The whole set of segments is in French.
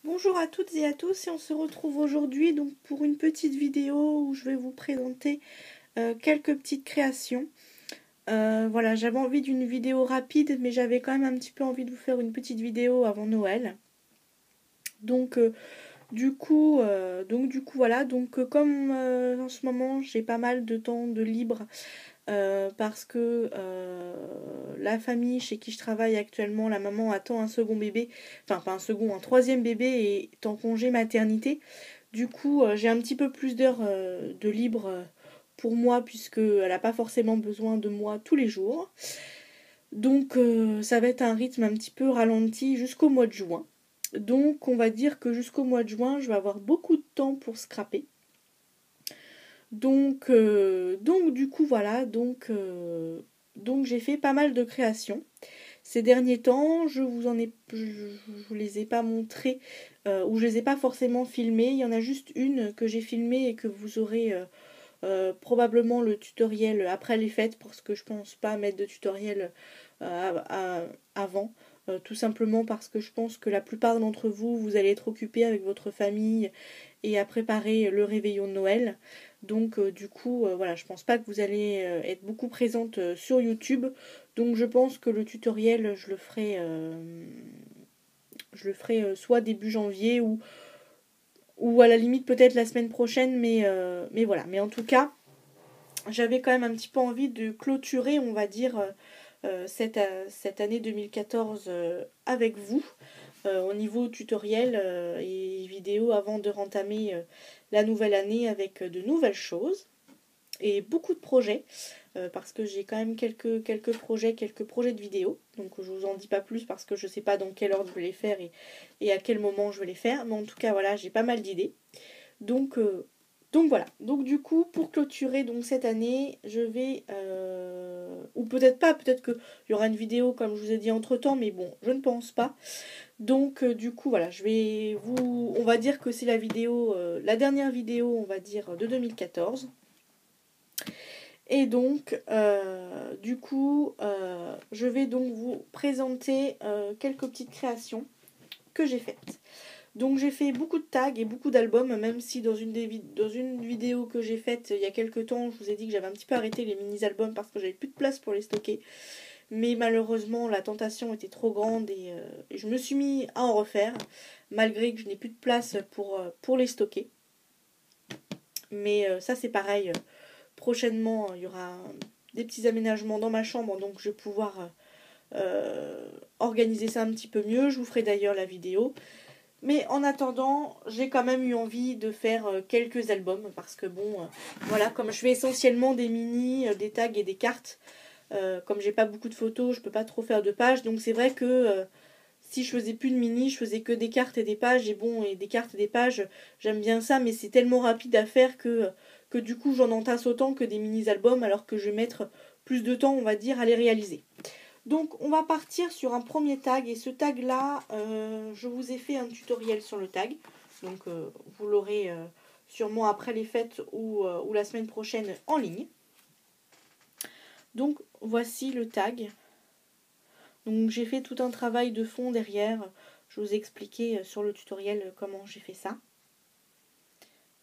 Bonjour à toutes et à tous et on se retrouve aujourd'hui donc pour une petite vidéo où je vais vous présenter quelques petites créations. Voilà, j'avais envie d'une vidéo rapide mais j'avais quand même un petit peu envie de vous faire une petite vidéo avant Noël. Donc voilà, comme en ce moment j'ai pas mal de temps de libre parce que la famille chez qui je travaille actuellement, la maman attend un second bébé, enfin pas un second, un troisième bébé et est en congé maternité. Du coup, j'ai un petit peu plus d'heures de libre pour moi puisqu'elle n'a pas forcément besoin de moi tous les jours. Donc ça va être un rythme un petit peu ralenti jusqu'au mois de juin. Donc on va dire que jusqu'au mois de juin, je vais avoir beaucoup de temps pour scraper. Donc du coup voilà, donc j'ai fait pas mal de créations. Ces derniers temps, je vous les ai pas montrées ou je les ai pas forcément filmées. Il y en a juste une que j'ai filmée et que vous aurez probablement le tutoriel après les fêtes parce que je pense pas mettre de tutoriel avant. Tout simplement parce que je pense que la plupart d'entre vous, vous allez être occupés avec votre famille et à préparer le réveillon de Noël. Donc du coup, voilà, je pense pas que vous allez être beaucoup présente sur YouTube. Donc je pense que le tutoriel, je le ferai soit début janvier ou à la limite peut-être la semaine prochaine. Mais voilà. Mais en tout cas, j'avais quand même un petit peu envie de clôturer, on va dire, cette année 2014 avec vous au niveau tutoriel et vidéo avant de rentamer la nouvelle année avec de nouvelles choses et beaucoup de projets parce que j'ai quand même quelques projets de vidéos. Donc je vous en dis pas plus parce que je sais pas dans quel ordre je vais les faire et à quel moment je vais les faire. Mais en tout cas voilà, j'ai pas mal d'idées. Donc, donc voilà. Donc du coup, pour clôturer donc cette année, je vais ou peut-être pas, peut-être qu'il y aura une vidéo comme je vous ai dit entre temps, mais bon, je ne pense pas. Donc du coup voilà, on va dire que c'est la vidéo, la dernière vidéo, on va dire de 2014. Et donc du coup, je vais donc vous présenter quelques petites créations que j'ai faites. Donc j'ai fait beaucoup de tags et beaucoup d'albums, même si dans une vidéo que j'ai faite il y a quelques temps, je vous ai dit que j'avais un petit peu arrêté les mini-albums parce que j'avais plus de place pour les stocker. Mais malheureusement, la tentation était trop grande et je me suis mis à en refaire, malgré que je n'ai plus de place pour les stocker. Mais ça c'est pareil, prochainement il y aura des petits aménagements dans ma chambre, donc je vais pouvoir organiser ça un petit peu mieux. Je vous ferai d'ailleurs la vidéo. Mais en attendant, j'ai quand même eu envie de faire quelques albums parce que bon, voilà, comme je fais essentiellement des mini, des tags et des cartes, comme j'ai pas beaucoup de photos, je peux pas trop faire de pages. Donc c'est vrai que si je faisais plus de mini, je faisais que des cartes et des pages. Et bon, et des cartes et des pages, j'aime bien ça, mais c'est tellement rapide à faire que du coup j'en entasse autant que des mini-albums alors que je vais mettre plus de temps, on va dire, à les réaliser. Donc on va partir sur un premier tag et ce tag là je vous ai fait un tutoriel sur le tag, donc vous l'aurez sûrement après les fêtes ou la semaine prochaine en ligne. Donc voici le tag. Donc j'ai fait tout un travail de fond derrière, je vous ai expliqué sur le tutoriel comment j'ai fait ça.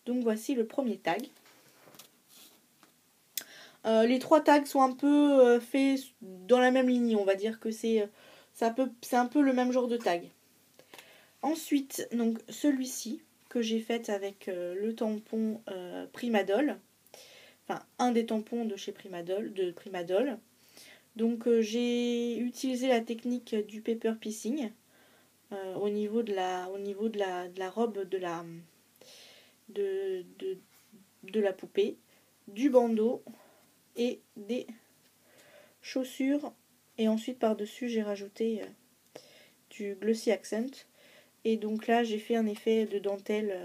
Donc voici le premier tag. Les trois tags sont un peu faits dans la même ligne, on va dire que c'est un peu le même genre de tag. Ensuite, donc celui-ci que j'ai fait avec le tampon Primadol, enfin un des tampons de chez Primadol. Donc j'ai utilisé la technique du paper piecing au niveau de la robe de la poupée, du bandeau et des chaussures. Et ensuite par-dessus j'ai rajouté du glossy accent. Et donc là j'ai fait un effet de dentelle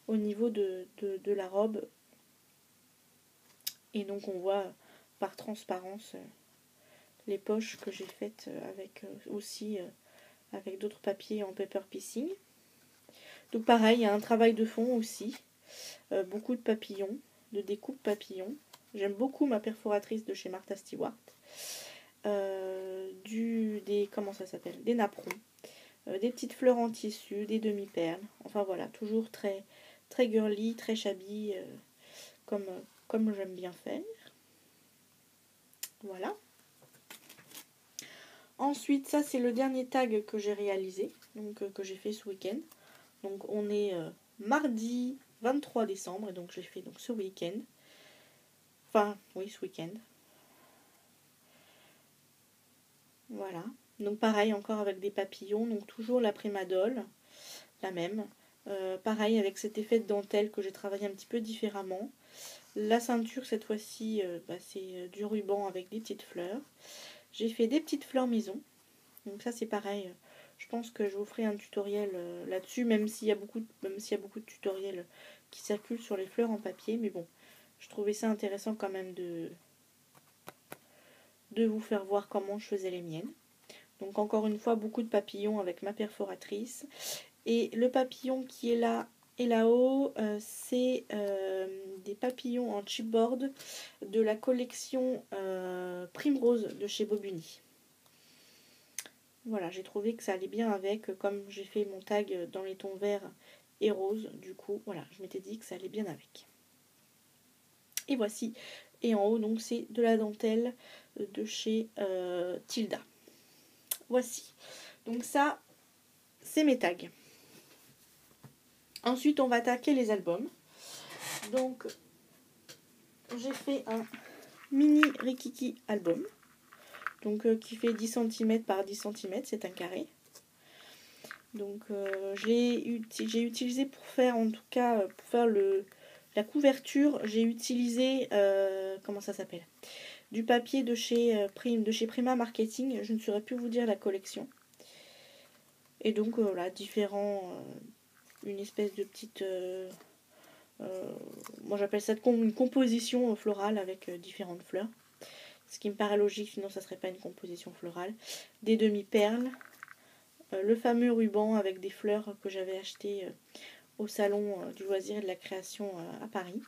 au niveau de la robe. Et donc on voit par transparence les poches que j'ai faites avec aussi avec d'autres papiers en paper piecing. Donc pareil, il y a un travail de fond aussi. Beaucoup de papillons, de découpe papillons. J'aime beaucoup ma perforatrice de chez Martha Stewart. Comment ça s'appelle, des napperons. des petites fleurs en tissu, des demi-perles. Enfin voilà, toujours très, très girly, très shabby, comme, comme j'aime bien faire. Voilà. Ensuite, ça c'est le dernier tag que j'ai réalisé, donc que j'ai fait ce week-end. Donc on est mardi 23 décembre, et donc je l'ai fait donc ce week-end. Enfin, oui, ce week-end. Voilà. Donc pareil, encore avec des papillons, donc toujours la Primadol, la même. Pareil avec cet effet de dentelle que j'ai travaillé un petit peu différemment. La ceinture cette fois-ci, c'est du ruban avec des petites fleurs. J'ai fait des petites fleurs maison. Donc ça c'est pareil. Je pense que je vous ferai un tutoriel là-dessus, même s'il y a beaucoup de tutoriels qui circulent sur les fleurs en papier. Mais bon, je trouvais ça intéressant quand même de vous faire voir comment je faisais les miennes. Donc encore une fois, beaucoup de papillons avec ma perforatrice. Et le papillon qui est là et là-haut, c'est des papillons en chipboard de la collection Primrose de chez Bobuni. Voilà, j'ai trouvé que ça allait bien avec, comme j'ai fait mon tag dans les tons verts et roses, du coup, voilà, je m'étais dit que ça allait bien avec. Et voici, et en haut, donc c'est de la dentelle de chez Tilda. Voici, donc ça, c'est mes tags. Ensuite, on va attaquer les albums. Donc, j'ai fait un mini Rikiki album. Donc, qui fait 10 cm par 10 cm, c'est un carré. Donc, j'ai utilisé pour faire, en tout cas, pour faire la couverture, j'ai utilisé, comment ça s'appelle ? Du papier de chez Prima Marketing. Je ne saurais plus vous dire la collection. Et donc, voilà, une espèce de petite... moi j'appelle ça une composition florale avec différentes fleurs. Ce qui me paraît logique, sinon ça serait pas une composition florale. Des demi-perles. Le fameux ruban avec des fleurs que j'avais acheté au salon du loisir et de la création à Paris.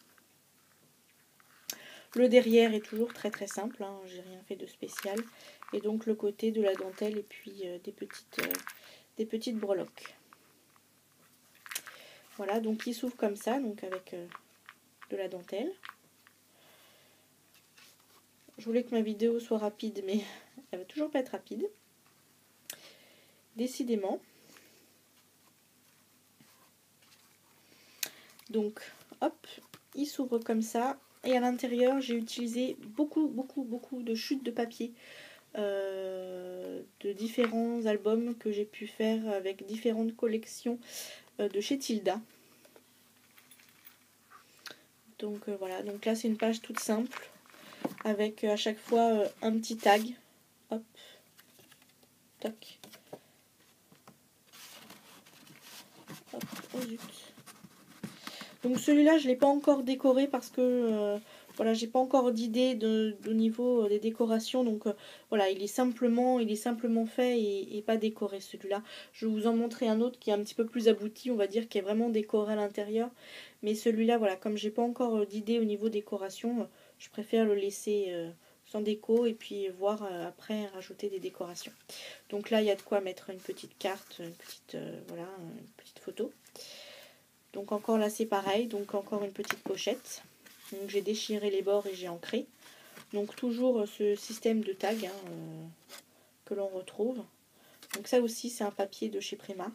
Le derrière est toujours très très simple, hein, j'ai rien fait de spécial. Et donc le côté de la dentelle et puis des petites breloques. Voilà, donc il s'ouvre comme ça, donc avec de la dentelle. Je voulais que ma vidéo soit rapide, mais elle va toujours pas être rapide. Décidément. Donc, hop, il s'ouvre comme ça. Et à l'intérieur, j'ai utilisé beaucoup de chutes de papier de différents albums que j'ai pu faire avec différentes collections de chez Tilda. Donc voilà, donc là c'est une page toute simple avec à chaque fois un petit tag. Hop, tac. Hop, oh zut. Donc celui-là je ne l'ai pas encore décoré parce que voilà, j'ai pas encore d'idée au niveau des décorations. Donc voilà, il est simplement fait et pas décoré celui-là. Je vais vous en montrer un autre qui est un petit peu plus abouti, on va dire, qui est vraiment décoré à l'intérieur. Mais celui-là, voilà, comme j'ai pas encore d'idée au niveau décoration, je préfère le laisser sans déco et puis voir après rajouter des décorations. Donc là, il y a de quoi mettre une petite carte, une petite photo. Donc encore là, c'est pareil. Donc encore une petite pochette. Donc j'ai déchiré les bords et j'ai ancré. Donc toujours ce système de tag que l'on retrouve. Donc ça aussi, c'est un papier de chez Prima.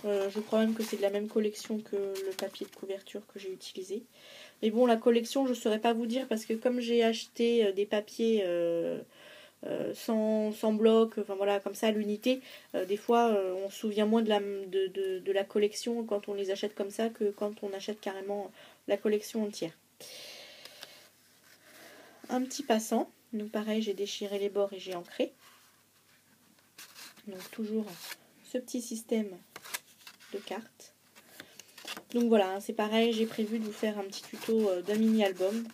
Je crois même que c'est de la même collection que le papier de couverture que j'ai utilisé. Mais bon, la collection, je ne saurais pas vous dire parce que comme j'ai acheté des papiers sans bloc, enfin voilà, comme ça à l'unité, des fois on se souvient moins de la collection quand on les achète comme ça que quand on achète carrément la collection entière. Un petit passant, donc pareil, j'ai déchiré les bords et j'ai ancré. Donc toujours ce petit système de cartes. Donc voilà, c'est pareil, j'ai prévu de vous faire un petit tuto d'un mini album,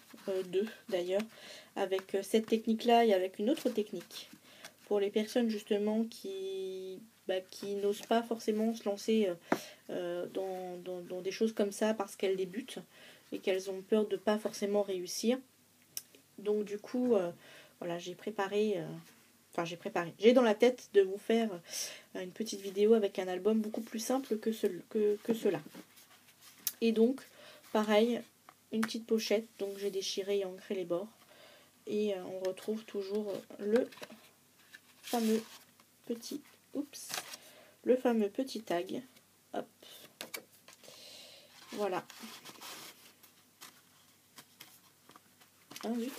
deux d'ailleurs, avec cette technique là et avec une autre technique pour les personnes justement qui n'osent pas forcément se lancer dans des choses comme ça parce qu'elles débutent et qu'elles ont peur de pas forcément réussir. Donc du coup voilà, j'ai préparé Enfin, j'ai dans la tête de vous faire une petite vidéo avec un album beaucoup plus simple que cela. Et donc, pareil, une petite pochette. Donc, j'ai déchiré et ancré les bords. Et on retrouve toujours le fameux petit tag. Hop. Voilà. Zut.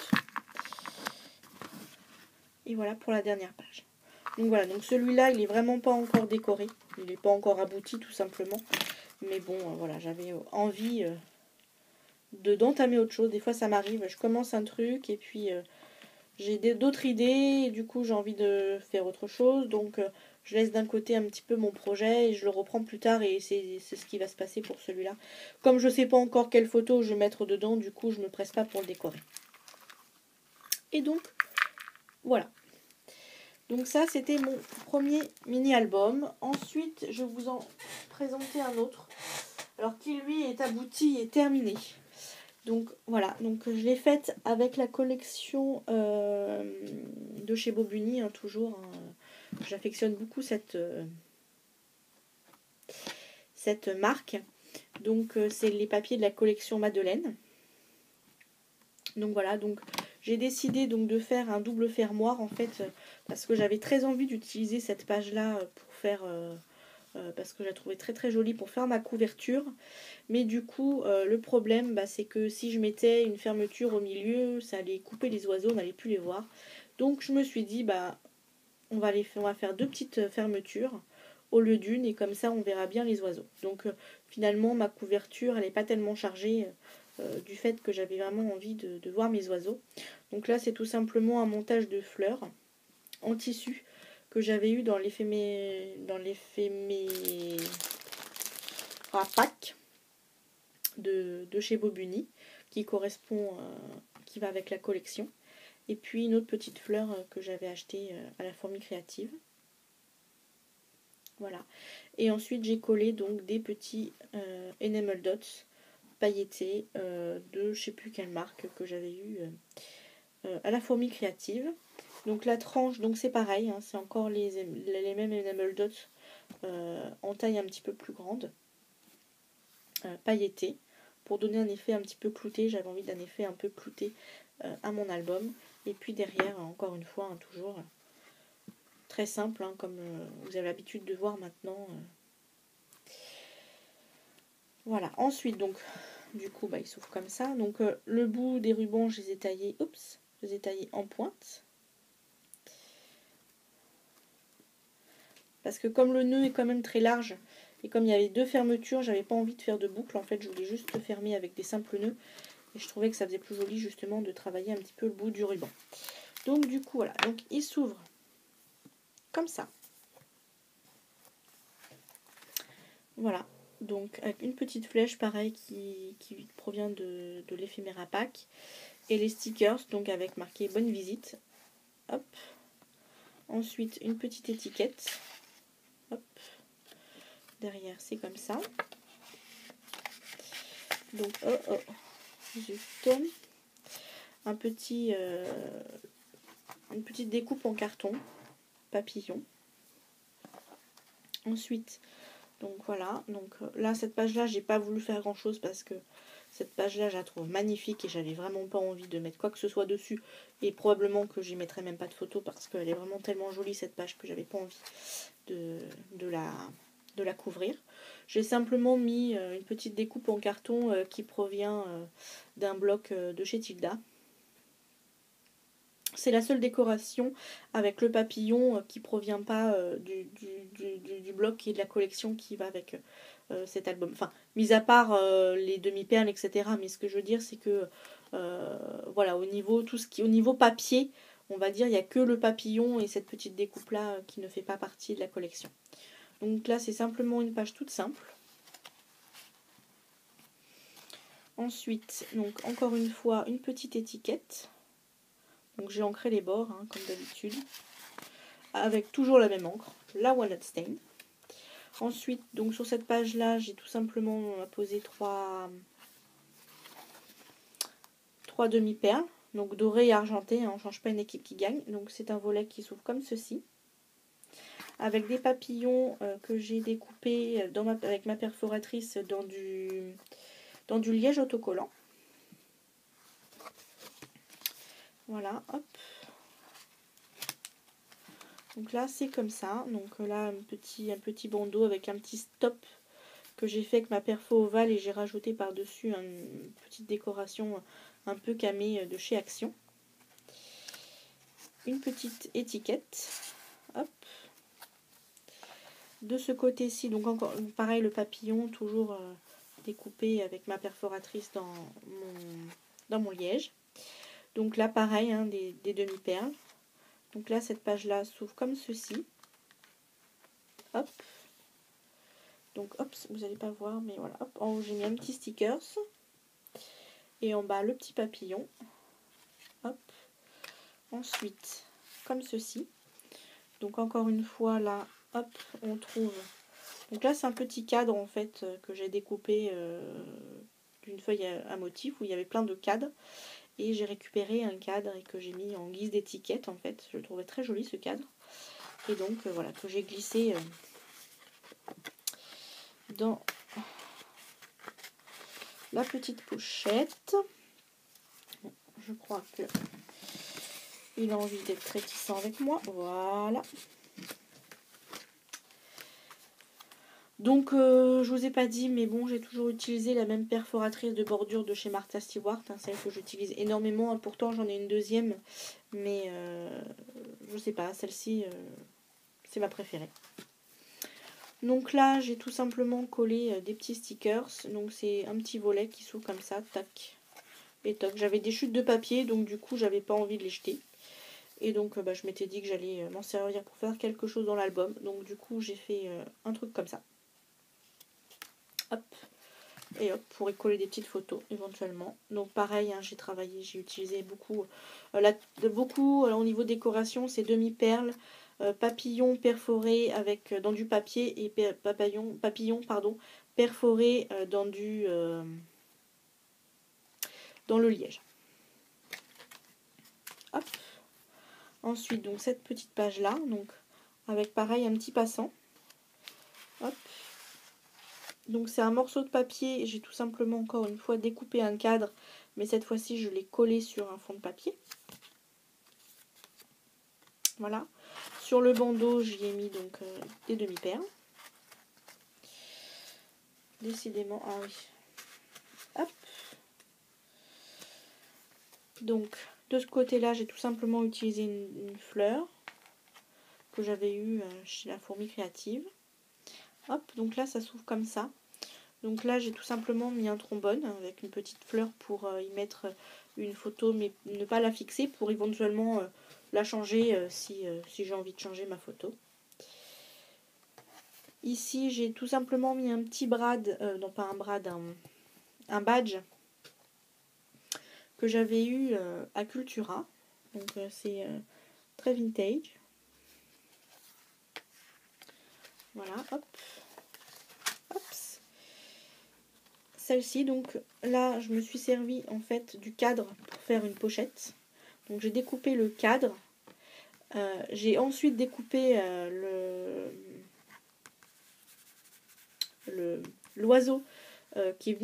Et voilà pour la dernière page. Donc voilà, donc celui-là, il est vraiment pas encore décoré. Il n'est pas encore abouti tout simplement. Mais bon, voilà, j'avais envie d'entamer autre chose. Des fois ça m'arrive, je commence un truc et puis j'ai d'autres idées. Et du coup j'ai envie de faire autre chose. Donc je laisse d'un côté un petit peu mon projet et je le reprends plus tard. Et c'est ce qui va se passer pour celui-là. Comme je sais pas encore quelle photo je vais mettre dedans, du coup je me presse pas pour le décorer. Et donc, voilà. Donc ça, c'était mon premier mini-album. Ensuite, je vais vous en présenter un autre. Alors qui, lui, est abouti et terminé. Donc voilà, donc je l'ai faite avec la collection de chez Bobuni, hein, toujours. Hein. J'affectionne beaucoup cette marque. Donc c'est les papiers de la collection Madeleine. Donc voilà, donc j'ai décidé donc de faire un double fermoir en fait parce que j'avais très envie d'utiliser cette page là pour faire parce que je la trouvais très très jolie pour faire ma couverture. Mais du coup le problème c'est que si je mettais une fermeture au milieu, ça allait couper les oiseaux, on n'allait plus les voir. Donc je me suis dit on va faire deux petites fermetures au lieu d'une et comme ça on verra bien les oiseaux. Donc finalement ma couverture elle n'est pas tellement chargée du fait que j'avais vraiment envie de voir mes oiseaux. Donc là c'est tout simplement un montage de fleurs en tissu que j'avais eu dans l'éphéméride pack de chez Bobuni qui correspond qui va avec la collection. Et puis une autre petite fleur que j'avais achetée à la fourmi créative. Voilà. Et ensuite j'ai collé donc des petits enamel dots pailletés de je sais plus quelle marque que j'avais eu à la fourmi créative. Donc la tranche, donc c'est pareil, hein, c'est encore les mêmes enamel dots en taille un petit peu plus grande, pailletée, pour donner un effet un petit peu clouté. J'avais envie d'un effet un peu clouté à mon album. Et puis derrière, encore une fois, hein, toujours très simple, hein, comme vous avez l'habitude de voir maintenant. Voilà, ensuite donc du coup il s'ouvre comme ça. Donc le bout des rubans je les ai taillés, en pointe. Parce que comme le nœud est quand même très large et comme il y avait deux fermetures, j'avais pas envie de faire de boucle. En fait je voulais juste le fermer avec des simples nœuds. Et je trouvais que ça faisait plus joli justement de travailler un petit peu le bout du ruban. Donc du coup voilà, donc il s'ouvre comme ça. Voilà. Donc avec une petite flèche pareil qui provient de l'éphéméra pack. Et les stickers, donc avec marqué bonne visite. Hop. Ensuite une petite étiquette. Hop. Derrière c'est comme ça. Donc zut. Une petite découpe en carton. Papillon. Ensuite, donc voilà, donc là cette page là j'ai pas voulu faire grand chose parce que cette page là je la trouve magnifique et j'avais vraiment pas envie de mettre quoi que ce soit dessus et probablement que j'y mettrai même pas de photo parce qu'elle est vraiment tellement jolie cette page que j'avais pas envie de la couvrir. J'ai simplement mis une petite découpe en carton qui provient d'un bloc de chez Tilda. C'est la seule décoration avec le papillon qui provient pas du bloc qui est de la collection qui va avec cet album. Enfin, mis à part les demi-perles, etc. Mais ce que je veux dire, c'est que voilà, au niveau papier, on va dire, il n'y a que le papillon et cette petite découpe-là qui ne fait pas partie de la collection. Donc là, c'est simplement une page toute simple. Ensuite, donc encore une fois, une petite étiquette. Donc j'ai ancré les bords, hein, comme d'habitude, avec toujours la même encre, la Walnut Stain. Ensuite, donc sur cette page-là, j'ai tout simplement posé trois demi-perles, Donc doré et argenté, hein, on ne change pas une équipe qui gagne. Donc c'est un volet qui s'ouvre comme ceci. Avec des papillons que j'ai découpés avec ma perforatrice dans du liège autocollant. Voilà, hop. Donc là, c'est comme ça. Donc là, un petit bandeau avec un petit stop que j'ai fait avec ma perfo ovale et j'ai rajouté par-dessus une petite décoration un peu camée de chez Action. Une petite étiquette. Hop. De ce côté-ci, donc encore pareil, le papillon, toujours découpé avec ma perforatrice dans mon liège. Donc là, pareil, hein, des demi-perles. Donc là, cette page-là s'ouvre comme ceci. Hop. Donc, hop, vous n'allez pas voir, mais voilà. Hop, en haut, j'ai mis un petit stickers. Et en bas, le petit papillon. Hop. Ensuite, comme ceci. Donc, encore une fois, là, hop, on trouve... Donc là, c'est un petit cadre, en fait, que j'ai découpé d'une feuille à motif, où il y avait plein de cadres. Et j'ai récupéré un cadre et que j'ai mis en guise d'étiquette, en fait. Je le trouvais très joli, ce cadre. Et donc, voilà, que j'ai glissé dans la petite pochette. Bon, je crois que il a envie d'être réticent avec moi. Voilà. Donc, je vous ai pas dit, mais bon, j'ai toujours utilisé la même perforatrice de bordure de chez Martha Stewart, hein, celle que j'utilise énormément. Pourtant, j'en ai une deuxième, mais je sais pas, celle-ci, c'est ma préférée. Donc là, j'ai tout simplement collé des petits stickers. Donc, c'est un petit volet qui s'ouvre comme ça, tac et toc. J'avais des chutes de papier, donc du coup, j'avais pas envie de les jeter. Et donc, je m'étais dit que j'allais m'en servir pour faire quelque chose dans l'album. Donc, du coup, j'ai fait un truc comme ça. Hop. Et hop, pour y coller des petites photos, éventuellement. Donc, pareil, hein, j'ai utilisé beaucoup. Au niveau décoration, c'est demi-perles, papillons perforés dans du papier et papillons perforés dans le liège. Hop. Ensuite, donc cette petite page là, donc avec pareil un petit passant. Hop. Donc c'est un morceau de papier, j'ai tout simplement encore une fois découpé un cadre, mais cette fois-ci je l'ai collé sur un fond de papier. Voilà. Sur le bandeau, j'y ai mis donc des demi-perles. Décidément, ah oui. Hop. Donc de ce côté-là, j'ai tout simplement utilisé une fleur que j'avais eue chez la fourmi créative. Hop, donc là ça s'ouvre comme ça. Donc là j'ai tout simplement mis un trombone avec une petite fleur pour y mettre une photo, mais ne pas la fixer pour éventuellement la changer si j'ai envie de changer ma photo. Ici j'ai tout simplement mis un petit brad, non pas un brad, un badge que j'avais eu à Cultura. Donc c'est très vintage. Voilà, hop. Celle-ci, donc là je me suis servi en fait du cadre pour faire une pochette. Donc j'ai découpé le cadre. J'ai ensuite découpé l'oiseau qui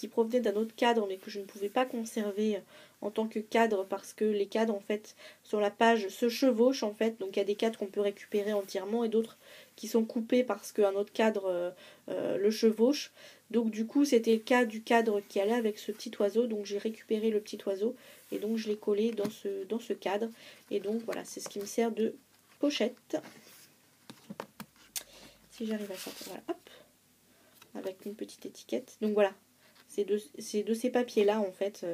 provenait d'un autre cadre, mais que je ne pouvais pas conserver en tant que cadre parce que les cadres en fait sur la page se chevauchent en fait. Donc il y a des cadres qu'on peut récupérer entièrement et d'autres qui sont coupés parce qu'un autre cadre le chevauche. Donc du coup c'était le cas du cadre qui allait avec ce petit oiseau. Donc j'ai récupéré le petit oiseau et donc je l'ai collé dans ce cadre. Et donc voilà, c'est ce qui me sert de pochette. Si j'arrive à sortir, voilà, hop, avec une petite étiquette. Donc voilà, c'est de ces papiers là en fait.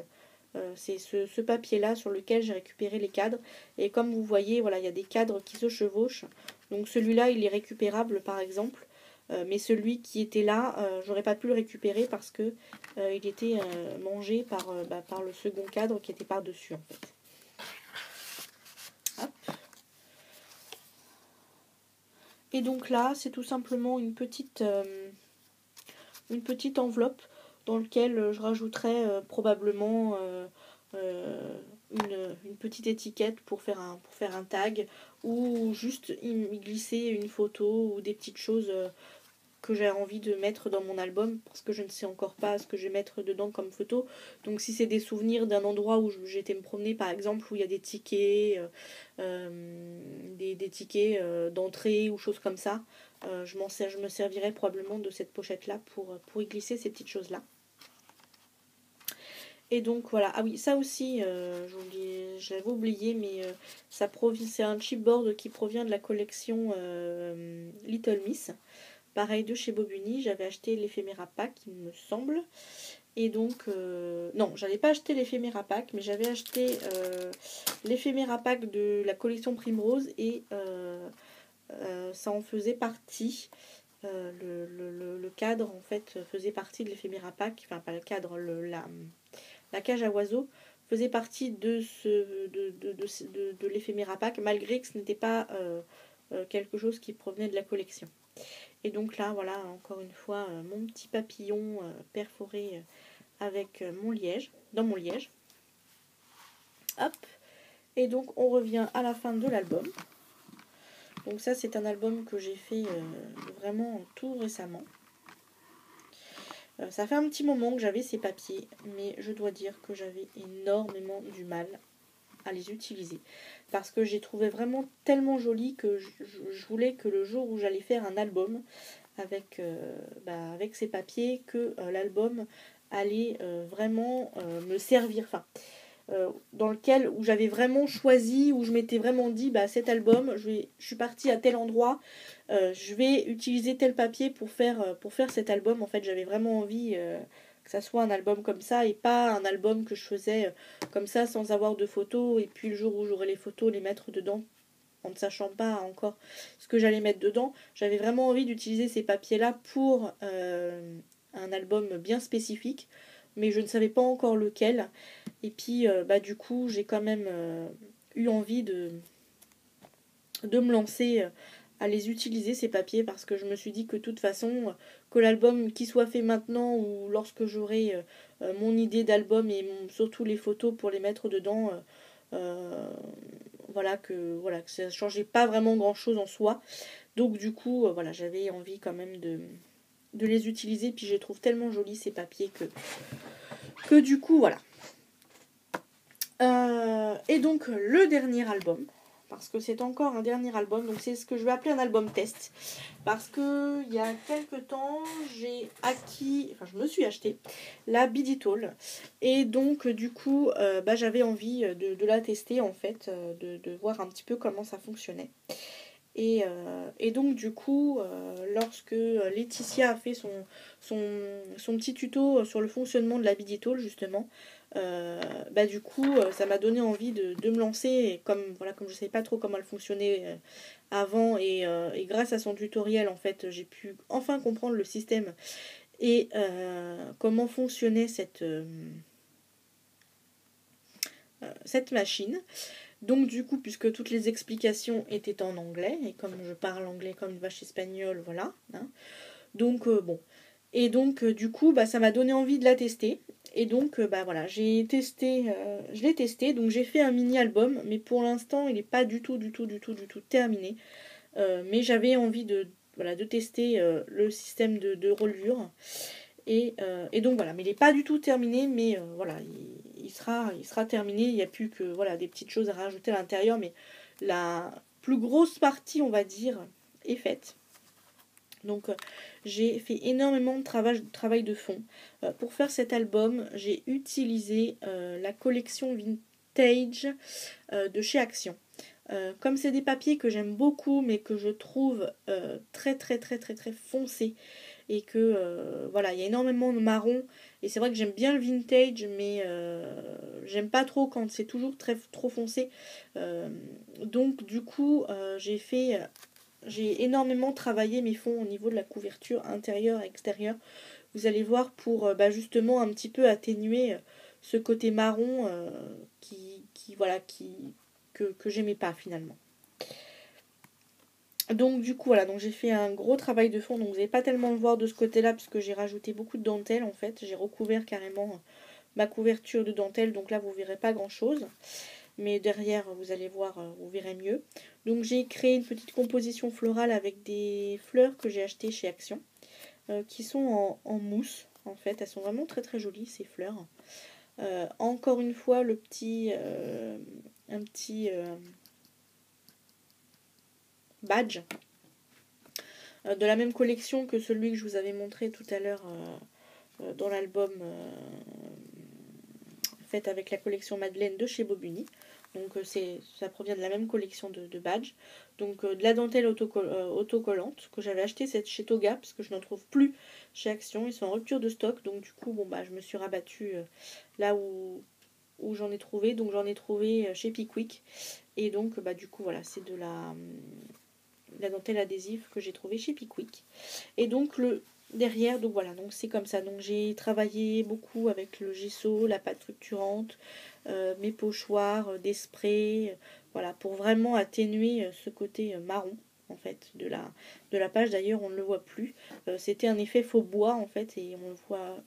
C'est ce papier là sur lequel j'ai récupéré les cadres. Et comme vous voyez, voilà, il y a des cadres qui se chevauchent. Donc celui-là il est récupérable par exemple. Mais celui qui était là, j'aurais pas pu le récupérer parce que il était mangé par le second cadre qui était par-dessus en fait. Hop. Et donc là, c'est tout simplement une petite enveloppe dans laquelle je rajouterai probablement une petite étiquette pour faire un tag, ou juste y glisser une photo ou des petites choses que j'ai envie de mettre dans mon album, parce que je ne sais encore pas ce que je vais mettre dedans comme photo. Donc si c'est des souvenirs d'un endroit où j'ai été me promener par exemple, où il y a des tickets, des tickets d'entrée ou choses comme ça, je me servirai probablement de cette pochette là pour y glisser ces petites choses là. Et donc voilà, ah oui, ça aussi, je l'avais oublié, mais c'est un chipboard qui provient de la collection Little Miss. Pareil de chez Bobuni, j'avais acheté l'éphéméra pack, il me semble. Et donc, non, j'avais pas acheté l'éphéméra pack, mais j'avais acheté l'éphéméra pack de la collection Primrose, et ça en faisait partie. Le cadre, en fait, faisait partie de l'éphéméra pack, enfin, pas le cadre, la cage à oiseaux faisait partie de l'éphéméra pack, malgré que ce n'était pas quelque chose qui provenait de la collection. Et donc là, voilà, encore une fois, mon petit papillon perforé avec mon liège, dans mon liège. Hop. Et donc, on revient à la fin de l'album. Donc ça, c'est un album que j'ai fait vraiment tout récemment. Ça fait un petit moment que j'avais ces papiers, mais je dois dire que j'avais énormément du mal à les utiliser. Parce que j'ai trouvé vraiment tellement joli que je voulais que le jour où j'allais faire un album avec ces papiers, que l'album allait vraiment me servir. Enfin, dans lequel où j'avais vraiment choisi, où je m'étais vraiment dit, cet album, je suis partie à tel endroit, je vais utiliser tel papier pour faire cet album. En fait, j'avais vraiment envie que ça soit un album comme ça, et pas un album que je faisais comme ça sans avoir de photos, et puis le jour où j'aurai les photos, les mettre dedans en ne sachant pas encore ce que j'allais mettre dedans. J'avais vraiment envie d'utiliser ces papiers là pour un album bien spécifique, mais je ne savais pas encore lequel. Et puis du coup, j'ai quand même eu envie de me lancer à les utiliser, ces papiers, parce que je me suis dit que de toute façon, que l'album qui soit fait maintenant, ou lorsque j'aurai mon idée d'album, et surtout les photos pour les mettre dedans, que ça ne changeait pas vraiment grand chose en soi. Donc du coup, j'avais envie quand même de les utiliser. Puis je les trouve tellement jolis, ces papiers, que du coup, voilà. Et donc le dernier album, parce que c'est encore un dernier album, donc c'est ce que je vais appeler un album test, parce que il y a quelques temps je me suis acheté la Biditol, et donc du coup j'avais envie de la tester, en fait, de voir un petit peu comment ça fonctionnait. Et donc du coup, lorsque Laetitia a fait son petit tuto sur le fonctionnement de la Biditol, justement, du coup ça m'a donné envie de me lancer. Et comme je ne savais pas trop comment elle fonctionnait avant, et grâce à son tutoriel, en fait, j'ai pu enfin comprendre le système et comment fonctionnait cette machine. Donc du coup, puisque toutes les explications étaient en anglais, et comme je parle anglais comme une vache espagnole, voilà, hein. Donc bon. Et donc du coup, ça m'a donné envie de la tester. Et donc j'ai testé, je l'ai testé. Donc j'ai fait un mini album, mais pour l'instant il n'est pas du tout terminé. Mais j'avais envie de tester le système de reliure. Et donc voilà, mais il n'est pas du tout terminé, mais il sera terminé. Il n'y a plus que des petites choses à rajouter à l'intérieur, mais la plus grosse partie, on va dire, est faite. Donc j'ai fait énormément de travail de fond. Pour faire cet album, j'ai utilisé la collection vintage de chez Action. Comme c'est des papiers que j'aime beaucoup, mais que je trouve très très très très très foncés, et que il y a énormément de marron, et c'est vrai que j'aime bien le vintage, mais j'aime pas trop quand c'est toujours trop foncé. Donc du coup j'ai énormément travaillé mes fonds au niveau de la couverture intérieure et extérieure. Vous allez voir, pour justement un petit peu atténuer ce côté marron que j'aimais pas finalement. Donc du coup donc j'ai fait un gros travail de fond, donc vous n'allez pas tellement le voir de ce côté là, parce que j'ai rajouté beaucoup de dentelle, en fait. J'ai recouvert carrément ma couverture de dentelle, donc là vous verrez pas grand chose. Mais derrière, vous allez voir, vous verrez mieux. Donc j'ai créé une petite composition florale avec des fleurs que j'ai achetées chez Action, qui sont en mousse. En fait, elles sont vraiment très très jolies ces fleurs. Encore une fois, un petit badge de la même collection que celui que je vous avais montré tout à l'heure dans l'album fait avec la collection Madeleine de chez Bobuni. Donc ça provient de la même collection de badges. Donc de la dentelle autocollante que j'avais acheté chez Toga parce que je n'en trouve plus chez Action. Ils sont en rupture de stock. Donc du coup je me suis rabattue là où j'en ai trouvé. Donc j'en ai trouvé chez Pickwick. Et donc du coup voilà, c'est de la dentelle adhésive que j'ai trouvé chez Pickwick. Et donc derrière, donc voilà, donc c'est comme ça. Donc j'ai travaillé beaucoup avec le gesso, la pâte structurante, mes pochoirs, des sprays, voilà, pour vraiment atténuer ce côté marron en fait de la page. D'ailleurs on ne le voit plus. C'était un effet faux bois en fait et on le voit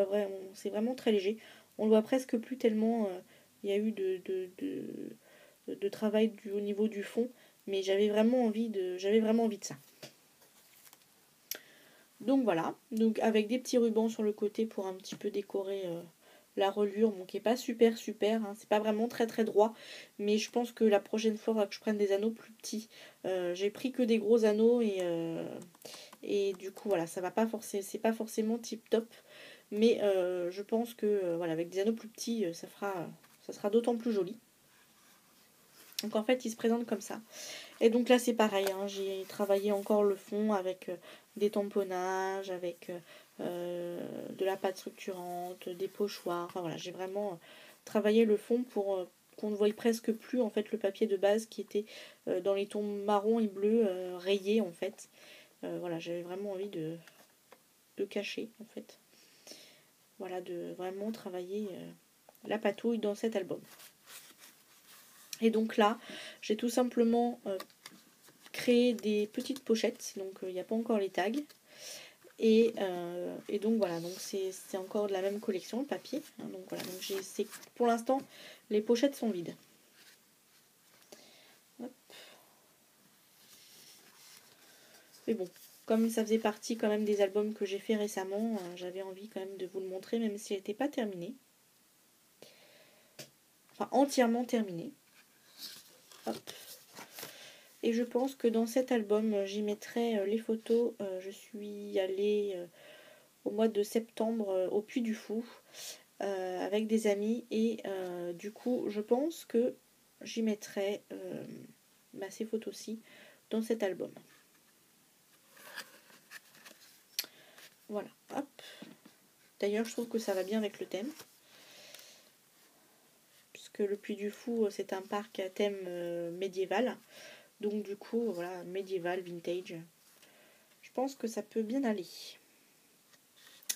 vraiment, c'est vraiment très léger. On le voit presque plus tellement il y a eu de travail au niveau du fond, mais j'avais vraiment envie de ça. Donc voilà, donc avec des petits rubans sur le côté pour un petit peu décorer la reliure, bon, qui est pas super, hein, c'est pas vraiment très très droit, mais je pense que la prochaine fois, il faudra que je prenne des anneaux plus petits. J'ai pris que des gros anneaux et du coup voilà, ça va pas forcément, c'est pas forcément tip top, mais je pense que voilà, avec des anneaux plus petits, ça sera d'autant plus joli. Donc en fait, il se présente comme ça. Et donc là, c'est pareil, hein, j'ai travaillé encore le fond avec des tamponnages, avec de la pâte structurante, des pochoirs. Enfin voilà, j'ai vraiment travaillé le fond pour qu'on ne voie presque plus en fait le papier de base qui était dans les tons marron et bleu rayés en fait. Voilà, j'avais vraiment envie de cacher en fait. Voilà, de vraiment travailler la patouille dans cet album. Et donc là, j'ai tout simplement créé des petites pochettes, donc il n'y a pas encore les tags. Et donc voilà, donc c'est encore de la même collection, le papier. Hein, donc voilà, donc pour l'instant, les pochettes sont vides. Hop. Mais bon, comme ça faisait partie quand même des albums que j'ai fait récemment, j'avais envie quand même de vous le montrer, même s'il n'était pas terminé. Enfin, entièrement terminé. Hop. Et je pense que dans cet album, j'y mettrai les photos. Je suis allée au mois de septembre au Puy du Fou avec des amis. Et du coup, je pense que j'y mettrai ces photos-ci dans cet album. Voilà, hop. D'ailleurs, je trouve que ça va bien avec le thème. Puisque le Puy du Fou, c'est un parc à thème médiéval. Donc du coup, voilà, médiéval, vintage. Je pense que ça peut bien aller.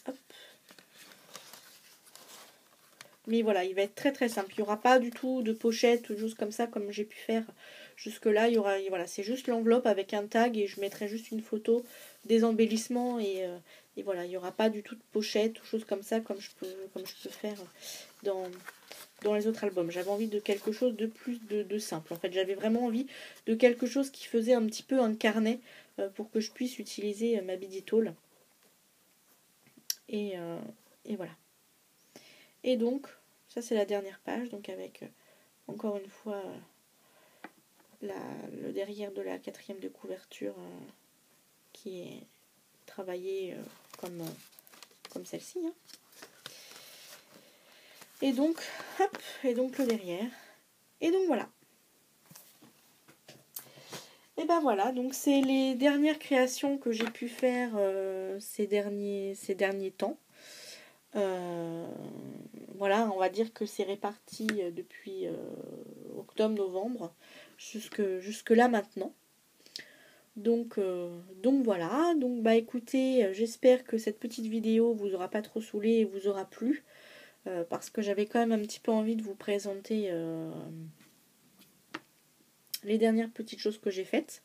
Hop. Mais voilà, il va être très très simple. Il n'y aura pas du tout de pochette ou choses comme ça comme j'ai pu faire jusque là. Voilà, c'est juste l'enveloppe avec un tag et je mettrai juste une photo des embellissements et voilà, il n'y aura pas du tout de pochette ou choses comme ça comme je peux faire dans les autres albums. J'avais envie de quelque chose de plus de simple. En fait, j'avais vraiment envie de quelque chose qui faisait un petit peu un carnet pour que je puisse utiliser ma Biditole. Et voilà. Et donc, ça c'est la dernière page, donc avec encore une fois le derrière de la 4e de couverture qui est travaillée comme celle-ci. Hein. Et donc, hop, et donc le derrière. Et donc voilà. Et ben voilà, donc c'est les dernières créations que j'ai pu faire ces derniers temps. Voilà, on va dire que c'est réparti depuis octobre-novembre jusque là maintenant. Donc voilà, donc écoutez, j'espère que cette petite vidéo vous aura pas trop saoulé et vous aura plu. Parce que j'avais quand même un petit peu envie de vous présenter les dernières petites choses que j'ai faites.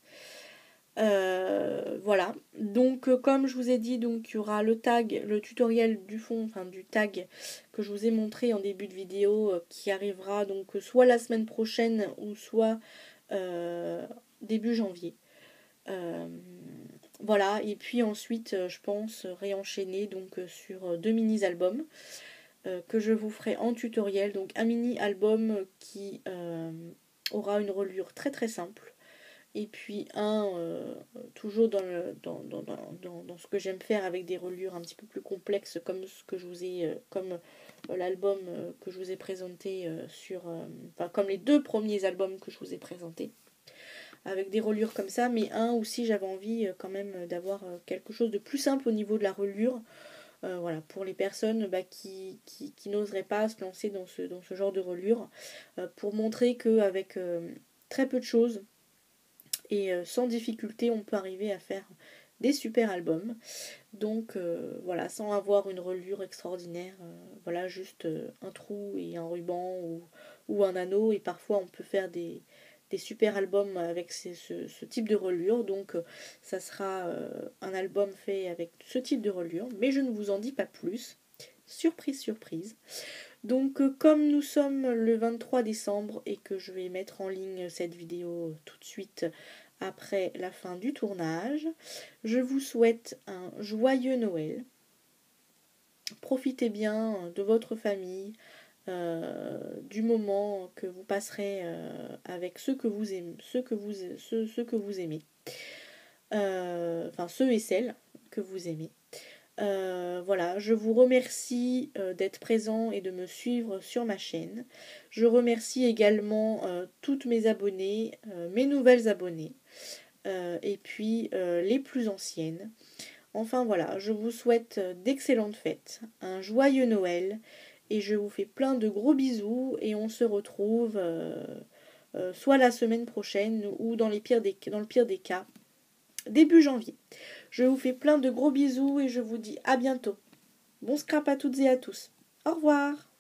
Voilà, Donc comme je vous ai dit, donc il y aura le tag, le tutoriel du fond, enfin du tag que je vous ai montré en début de vidéo, qui arrivera donc soit la semaine prochaine ou soit début janvier. Voilà, et puis ensuite je pense réenchaîner donc sur 2 mini-albums que je vous ferai en tutoriel. Donc un mini-album qui aura une reliure très très simple. Et puis toujours dans ce que j'aime faire avec des reliures un petit peu plus complexes comme ce que je vous ai, comme l'album que je vous ai présenté enfin comme les 2 premiers albums que je vous ai présentés. Avec des reliures comme ça, mais aussi j'avais envie quand même d'avoir quelque chose de plus simple au niveau de la reliure. Voilà, pour les personnes qui n'oseraient pas se lancer dans ce genre de reliure, pour montrer qu'avec très peu de choses et sans difficulté, on peut arriver à faire des super albums. Donc voilà, sans avoir une reliure extraordinaire, voilà, juste un trou et un ruban ou un anneau, et parfois on peut faire des super albums avec ce type de reliure. Donc ça sera un album fait avec ce type de reliure, mais je ne vous en dis pas plus. Surprise, surprise. Donc comme nous sommes le 23 décembre et que je vais mettre en ligne cette vidéo tout de suite après la fin du tournage, je vous souhaite un joyeux Noël. Profitez bien de votre famille, du moment que vous passerez avec ceux que vous aimez, ceux que vous aimez. Enfin ceux et celles que vous aimez. Voilà, je vous remercie d'être présent et de me suivre sur ma chaîne. Je remercie également toutes mes abonnées, mes nouvelles abonnées, et puis les plus anciennes. Enfin voilà, je vous souhaite d'excellentes fêtes, un joyeux Noël, et je vous fais plein de gros bisous, et on se retrouve soit la semaine prochaine ou dans le pire des cas, début janvier. Je vous fais plein de gros bisous et je vous dis à bientôt. Bon scrap à toutes et à tous. Au revoir.